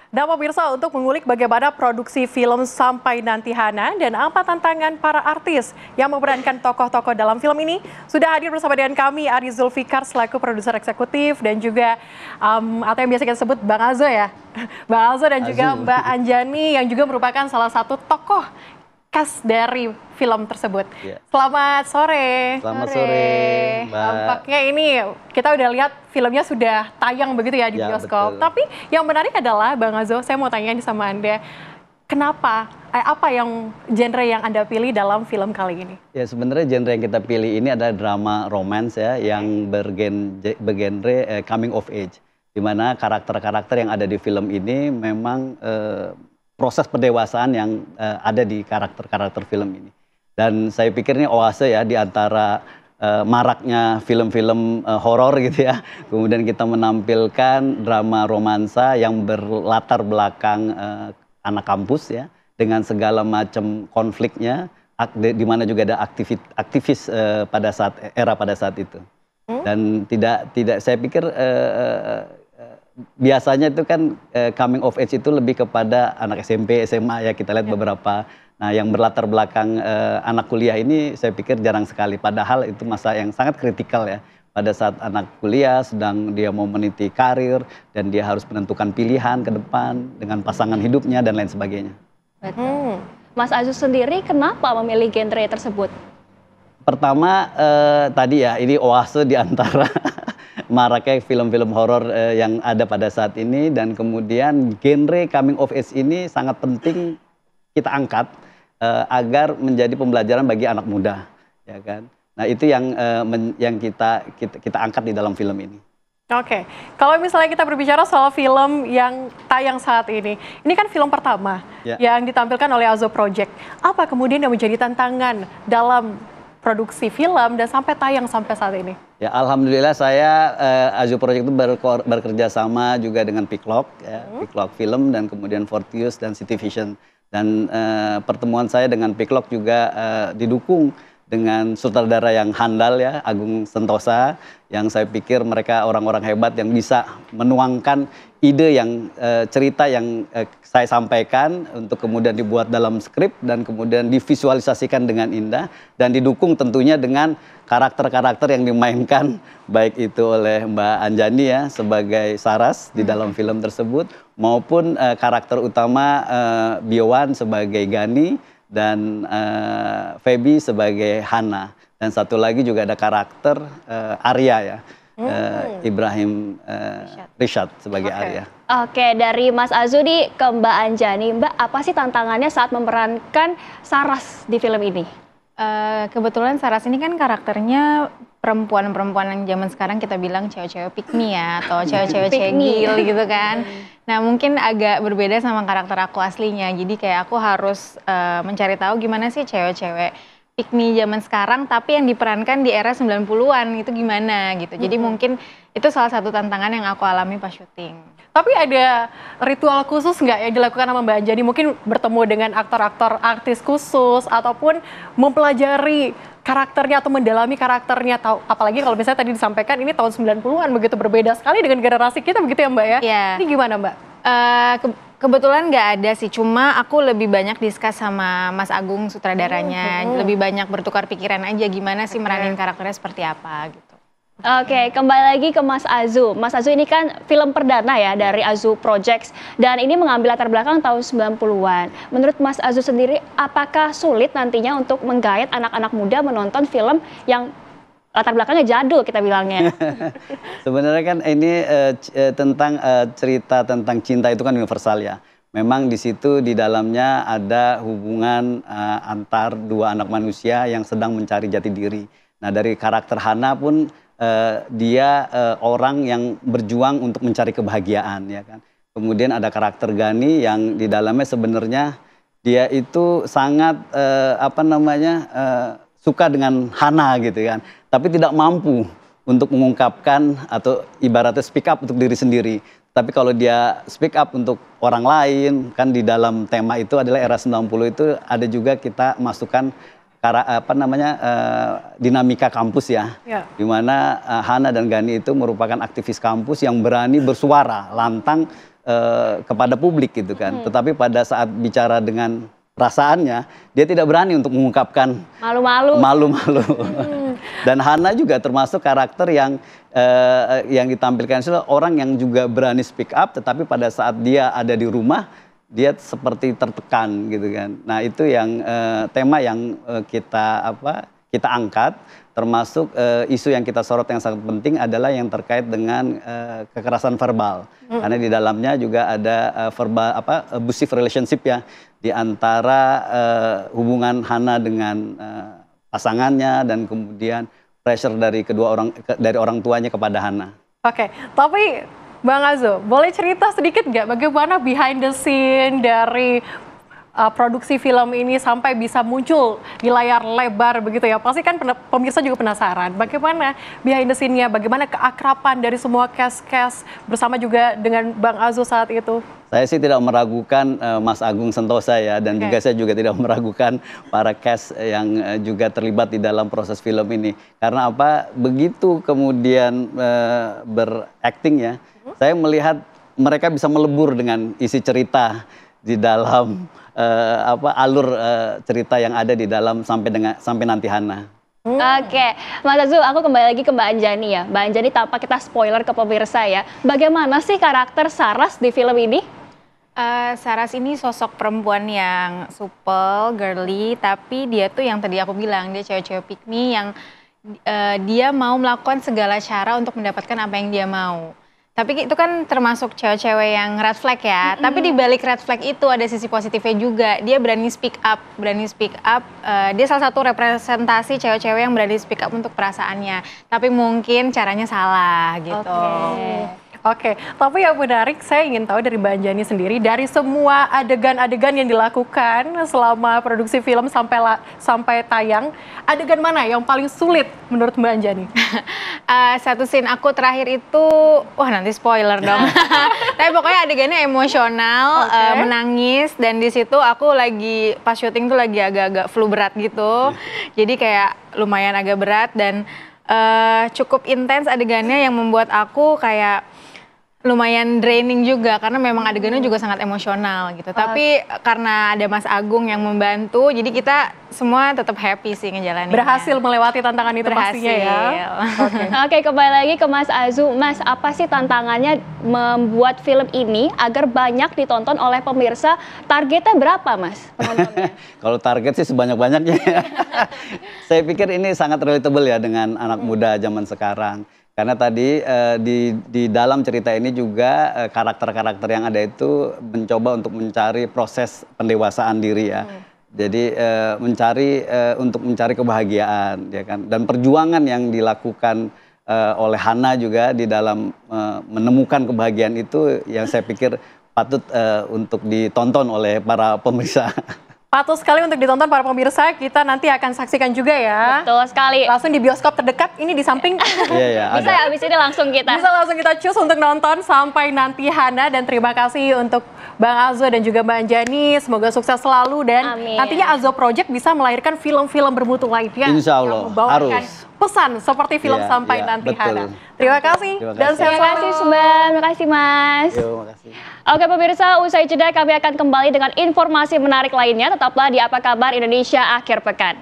Nah, pemirsa, untuk mengulik bagaimana produksi film Sampai Nanti Hana dan apa tantangan para artis yang memerankan tokoh-tokoh dalam film ini, sudah hadir bersama dengan kami Ari Zulfikar selaku produser eksekutif dan juga atau yang biasa kita sebut Bang Azo ya. Bang Azo dan juga Mbak Anjani yang juga merupakan salah satu tokoh cast dari film tersebut. Selamat sore. Selamat sore, Mbak. Tampaknya ini kita udah lihat filmnya sudah tayang begitu ya di bioskop. Betul. Tapi yang menarik adalah Bang Azo, saya mau tanya sama Anda, kenapa, apa yang genre yang Anda pilih dalam film kali ini? Ya sebenarnya genre yang kita pilih ini adalah drama romance ya, yang bergenre coming of age. Di mana karakter-karakter yang ada di film ini memang proses pendewasaan yang ada di karakter-karakter film ini. Dan saya pikir ini oase ya di antara maraknya film-film horor gitu ya. Kemudian kita menampilkan drama romansa yang berlatar belakang anak kampus ya, dengan segala macam konfliknya, di mana juga ada aktivis pada saat itu. Dan tidak saya pikir biasanya itu kan coming of age itu lebih kepada anak SMP, SMA ya, kita lihat beberapa. Nah yang berlatar belakang anak kuliah ini saya pikir jarang sekali. Padahal itu masa yang sangat kritikal ya. Pada saat anak kuliah sedang dia mau meniti karir dan dia harus menentukan pilihan ke depan dengan pasangan hidupnya dan lain sebagainya. Betul. Mas Azu sendiri kenapa memilih genre tersebut? Pertama tadi ya, ini oase di antara maraknya film-film horor yang ada pada saat ini, dan kemudian genre coming of age ini sangat penting kita angkat agar menjadi pembelajaran bagi anak muda, ya kan? Nah itu yang kita angkat di dalam film ini. Oke, kalau misalnya kita berbicara soal film yang tayang saat ini kan film pertama yang ditampilkan oleh Azo Project. Apa kemudian yang menjadi tantangan dalam produksi film dan sampai tayang sampai saat ini? Ya alhamdulillah saya Azo Project itu bekerja sama juga dengan Piklok, ya, Piklok Film dan kemudian Fortius dan City Vision. Dan pertemuan saya dengan Piklok juga didukung dengan sutradara yang handal ya, Agung Sentosa, yang saya pikir mereka orang-orang hebat yang bisa menuangkan ide yang cerita yang saya sampaikan untuk kemudian dibuat dalam skrip dan kemudian divisualisasikan dengan indah dan didukung tentunya dengan karakter-karakter yang dimainkan baik itu oleh Mbak Anjani ya sebagai Saras di dalam film tersebut maupun karakter utama Biowan sebagai Gani dan Feby sebagai Hana, dan satu lagi juga ada karakter Arya ya, Ibrahim Rishad sebagai Arya. Oke, dari Mas Azudi ke Mbak Anjani, Mbak apa sih tantangannya saat memerankan Saras di film ini? Kebetulan Saras ini kan karakternya perempuan-perempuan yang zaman sekarang kita bilang cewek-cewek pick me ya, atau cewek-cewek cegil gitu kan. Nah mungkin agak berbeda sama karakter aku aslinya, jadi kayak aku harus mencari tahu gimana sih cewek-cewek pick me zaman sekarang tapi yang diperankan di era 90-an itu gimana gitu. Jadi mungkin itu salah satu tantangan yang aku alami pas syuting. Tapi ada ritual khusus nggak yang dilakukan sama Mbak Anjani? Mungkin bertemu dengan aktor-aktor artis khusus ataupun mempelajari karakternya atau mendalami karakternya, apalagi kalau misalnya tadi disampaikan ini tahun 90-an begitu berbeda sekali dengan generasi kita begitu ya Mbak ya? Yeah. Ini gimana Mbak? Kebetulan nggak ada sih, cuma aku lebih banyak discuss sama Mas Agung sutradaranya, lebih banyak bertukar pikiran aja gimana sih meranin karakternya seperti apa gitu. Oke, kembali lagi ke Mas Azu. Mas Azu ini kan film perdana ya dari Azu Projects dan ini mengambil latar belakang tahun 90-an. Menurut Mas Azu sendiri, apakah sulit nantinya untuk menggait anak-anak muda menonton film yang latar belakangnya jadul kita bilangnya? Sebenarnya kan ini tentang cerita tentang cinta itu kan universal ya. Memang di situ di dalamnya ada hubungan antar dua anak manusia yang sedang mencari jati diri. Nah dari karakter Hana pun dia orang yang berjuang untuk mencari kebahagiaan ya kan. Kemudian ada karakter Gani yang di dalamnya sebenarnya dia itu sangat suka dengan Hana gitu kan, tapi tidak mampu untuk mengungkapkan atau ibaratnya speak up untuk diri sendiri. Tapi kalau dia speak up untuk orang lain, kan di dalam tema itu adalah era 90 itu ada juga kita masukkan dinamika kampus ya, di mana Hana dan Gani itu merupakan aktivis kampus yang berani bersuara lantang kepada publik gitu kan. Tetapi pada saat bicara dengan perasaannya, dia tidak berani untuk mengungkapkan malu-malu. Dan Hana juga termasuk karakter yang ditampilkan itu orang yang juga berani speak up, tetapi pada saat dia ada di rumah, dia seperti tertekan gitu kan. Nah itu yang tema yang kita angkat, termasuk isu yang kita sorot yang sangat penting adalah yang terkait dengan kekerasan verbal. Karena di dalamnya juga ada abusive relationship ya di antara hubungan Hana dengan pasangannya dan kemudian pressure dari orang tuanya kepada Hana. Oke, tapi Bang Azo, boleh cerita sedikit nggak bagaimana behind the scene dari produksi film ini sampai bisa muncul di layar lebar begitu ya? Pasti kan pemirsa juga penasaran bagaimana behind the scene-nya, bagaimana keakraban dari semua cast bersama juga dengan Bang Azo saat itu? Saya sih tidak meragukan Mas Agung Sentosa ya, dan juga saya juga tidak meragukan para cast yang juga terlibat di dalam proses film ini. Karena apa? Begitu kemudian berakting ya, saya melihat mereka bisa melebur dengan isi cerita di dalam alur cerita yang ada di dalam sampai nanti Hana. Oke, Mas Azu, aku kembali lagi ke Mbak Anjani ya. Mbak Anjani, tanpa kita spoiler ke pemirsa ya, bagaimana sih karakter Saras di film ini? Saras ini sosok perempuan yang supel, girly, tapi dia tuh yang tadi aku bilang, dia cewek-cewek pick me yang dia mau melakukan segala cara untuk mendapatkan apa yang dia mau. Tapi itu kan termasuk cewek-cewek yang red flag ya. Tapi di balik red flag itu ada sisi positifnya juga. Dia berani speak up, dia salah satu representasi cewek-cewek yang berani speak up untuk perasaannya. Tapi mungkin caranya salah gitu. Oke, tapi yang menarik saya ingin tahu dari Mbak Anjani sendiri, dari semua adegan-adegan yang dilakukan selama produksi film sampai tayang, adegan mana yang paling sulit menurut Mbak Anjani? Satu scene aku terakhir itu, wah nanti spoiler dong. Tapi pokoknya adegannya emosional, menangis, dan di situ aku lagi pas syuting tuh lagi agak-agak flu berat gitu. Jadi kayak lumayan agak berat dan cukup intens adegannya yang membuat aku kayak lumayan draining juga karena memang adegannya juga sangat emosional gitu. Tapi karena ada Mas Agung yang membantu, jadi kita semua tetap happy sih ngejalaninnya. Berhasil melewati tantangan itu pastinya ya. Oke, kembali lagi ke Mas Azu. Mas, apa sih tantangannya membuat film ini agar banyak ditonton oleh pemirsa? Targetnya berapa, Mas, penontonnya? Kalau target sih sebanyak-banyaknya. Saya pikir ini sangat relatable ya dengan anak muda zaman sekarang. Karena tadi di dalam cerita ini juga karakter-karakter yang ada itu mencoba untuk mencari proses pendewasaan diri ya. Jadi untuk mencari kebahagiaan ya kan. Dan perjuangan yang dilakukan oleh Hana juga di dalam menemukan kebahagiaan itu yang saya pikir patut untuk ditonton oleh para pemirsa. Patut sekali untuk ditonton para pemirsa, kita nanti akan saksikan juga ya. Betul sekali. Langsung di bioskop terdekat, ini di samping. Iya, bisa ya, abis ini langsung kita. Bisa langsung kita choose untuk nonton sampai nanti Hana, dan terima kasih untuk Bang Azo dan juga Mbak Anjani. Semoga sukses selalu dan nantinya Azo Project bisa melahirkan film-film bermutu lainnya. Insya Allah, harus. Pesan seperti film sampai nanti betul. Hana. Terima kasih. Dan terima kasih Subhan, terima kasih Mas. Terima kasih. Oke pemirsa, usai jeda kami akan kembali dengan informasi menarik lainnya. Tetaplah di Apa Kabar Indonesia Akhir Pekan.